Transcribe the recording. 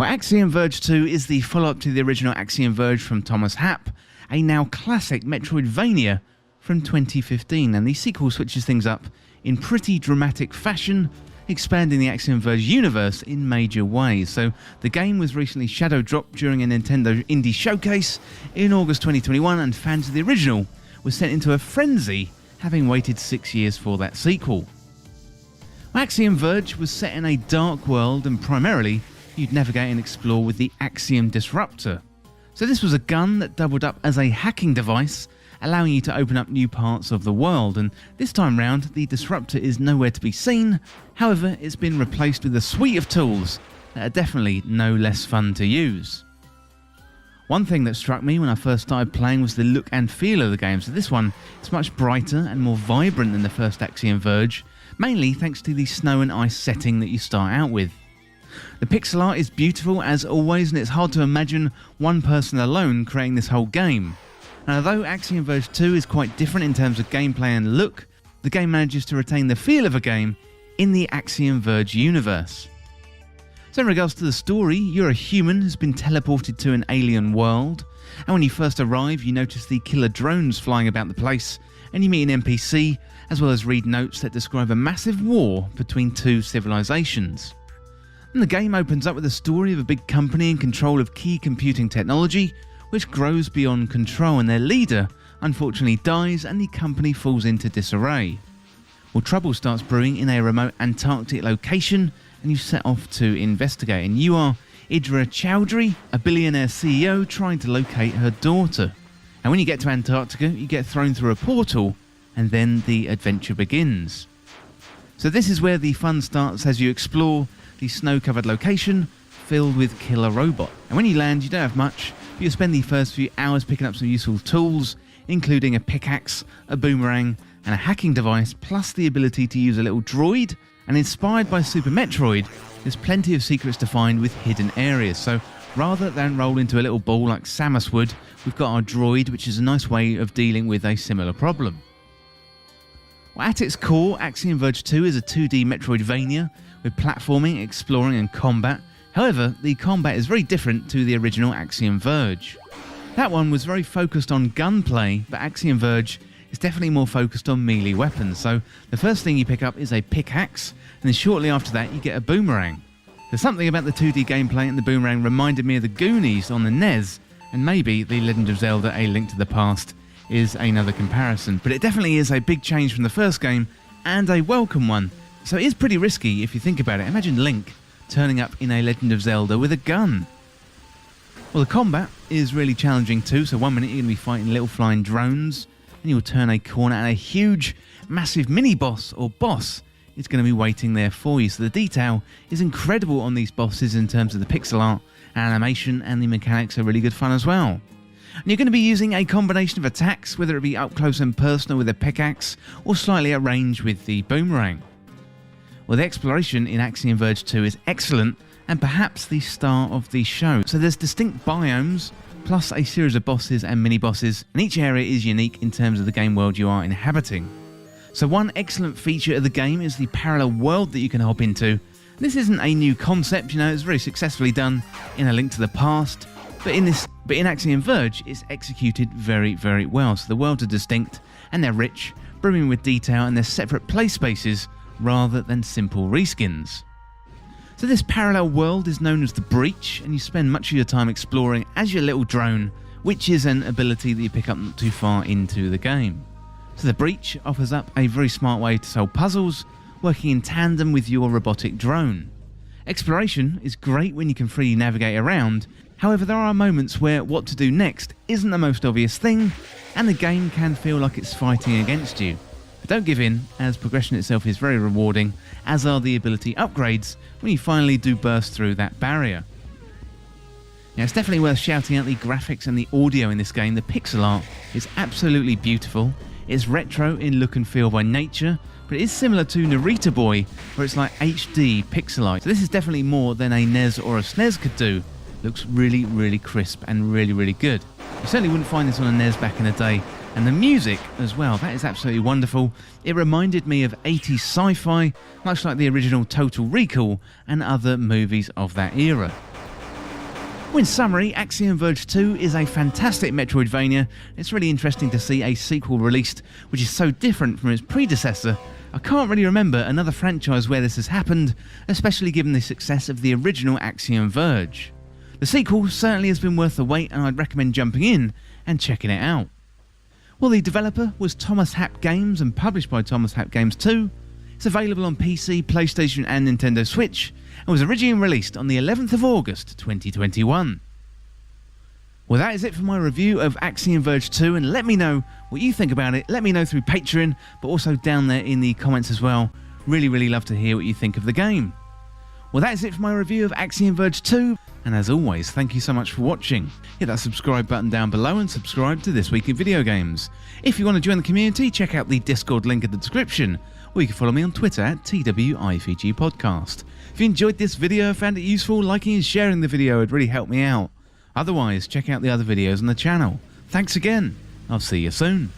Well, Axiom Verge 2 is the follow-up to the original Axiom Verge from Thomas Happ, a now classic Metroidvania from 2015, and the sequel switches things up in pretty dramatic fashion, expanding the Axiom Verge universe in major ways. So the game was recently shadow dropped during a Nintendo Indie Showcase in August 2021, and fans of the original were sent into a frenzy, having waited 6 years for that sequel. Axiom Verge was set in a dark world, and primarily you'd navigate and explore with the Axiom Disruptor. So this was a gun that doubled up as a hacking device, allowing you to open up new parts of the world, and this time round the Disruptor is nowhere to be seen. However, it's been replaced with a suite of tools that are definitely no less fun to use. One thing that struck me when I first started playing was the look and feel of the game. So this one is much brighter and more vibrant than the first Axiom Verge, mainly thanks to the snow and ice setting that you start out with. The pixel art is beautiful as always, and it's hard to imagine one person alone creating this whole game. And although Axiom Verge 2 is quite different in terms of gameplay and look, the game manages to retain the feel of a game in the Axiom Verge universe. So in regards to the story, you're a human who's been teleported to an alien world, and when you first arrive you notice the killer drones flying about the place, and you meet an NPC, as well as read notes that describe a massive war between two civilizations. And the game opens up with a story of a big company in control of key computing technology, which grows beyond control, and their leader unfortunately dies and the company falls into disarray. Well, trouble starts brewing in a remote Antarctic location, and you set off to investigate, and you are Idra Chowdhury, a billionaire CEO trying to locate her daughter. And when you get to Antarctica, you get thrown through a portal, and then the adventure begins. So this is where the fun starts as you explore the snow-covered location filled with killer robots. And when you land, you don't have much, but you'll spend the first few hours picking up some useful tools, including a pickaxe, a boomerang, and a hacking device, plus the ability to use a little droid. And inspired by Super Metroid, there's plenty of secrets to find with hidden areas. So rather than roll into a little ball like Samus would, we've got our droid, which is a nice way of dealing with a similar problem. Well, at its core, Axiom Verge 2 is a 2D Metroidvania with platforming, exploring and combat. However, the combat is very different to the original Axiom Verge. That one was very focused on gunplay, but Axiom Verge is definitely more focused on melee weapons. So the first thing you pick up is a pickaxe, and then shortly after that you get a boomerang. There's something about the 2D gameplay and the boomerang reminded me of the Goonies on the NES, and maybe The Legend of Zelda: A Link to the Past is another comparison, but it definitely is a big change from the first game, and a welcome one. So it is pretty risky if you think about it. Imagine Link turning up in A Legend of Zelda with a gun. Well, the combat is really challenging too. So 1 minute you're going to be fighting little flying drones, and you'll turn a corner and a huge, massive mini-boss or boss is going to be waiting there for you. So the detail is incredible on these bosses in terms of the pixel art, animation, and the mechanics are really good fun as well. And you're going to be using a combination of attacks, whether it be up close and personal with a pickaxe, or slightly at range with the boomerang. Well, the exploration in Axiom Verge 2 is excellent, and perhaps the star of the show. So there's distinct biomes, plus a series of bosses and mini-bosses, and each area is unique in terms of the game world you are inhabiting. So one excellent feature of the game is the parallel world that you can hop into. This isn't a new concept, it's very successfully done in A Link to the Past, but in Axiom Verge it's executed very, very well. So the worlds are distinct, and they're rich, brimming with detail, and they're separate play spaces rather than simple reskins. So this parallel world is known as the Breach, and you spend much of your time exploring as your little drone, which is an ability that you pick up not too far into the game. So the Breach offers up a very smart way to solve puzzles, working in tandem with your robotic drone. Exploration is great when you can freely navigate around. However, there are moments where what to do next isn't the most obvious thing, and the game can feel like it's fighting against you. But don't give in, as progression itself is very rewarding, as are the ability upgrades when you finally do burst through that barrier. Now, it's definitely worth shouting out the graphics and the audio in this game. The pixel art is absolutely beautiful. It's retro in look and feel by nature, but it is similar to Narita Boy, where it's like HD pixel art. So this is definitely more than a NES or a SNES could do. Looks really, really crisp and really, really good. You certainly wouldn't find this on a NES back in the day. And the music as well, that is absolutely wonderful. It reminded me of 80s sci-fi, much like the original Total Recall and other movies of that era. Well, in summary, Axiom Verge 2 is a fantastic Metroidvania. It's really interesting to see a sequel released which is so different from its predecessor. I can't really remember another franchise where this has happened, especially given the success of the original Axiom Verge. The sequel certainly has been worth the wait, and I'd recommend jumping in and checking it out. Well, the developer was Thomas Happ Games and published by Thomas Happ Games 2. It's available on PC, PlayStation and Nintendo Switch, and was originally released on the 11th of August 2021. Well, that is it for my review of Axiom Verge 2, and let me know what you think about it. Let me know through Patreon, but also down there in the comments as well. Really love to hear what you think of the game. Well, that is it for my review of Axiom Verge 2, and as always, thank you so much for watching. Hit that subscribe button down below and subscribe to This Week in Video Games. If you want to join the community, check out the Discord link in the description, or you can follow me on Twitter at TWIFG Podcast. If you enjoyed this video, found it useful, liking and sharing the video would really help me out. Otherwise, check out the other videos on the channel. Thanks again. I'll see you soon.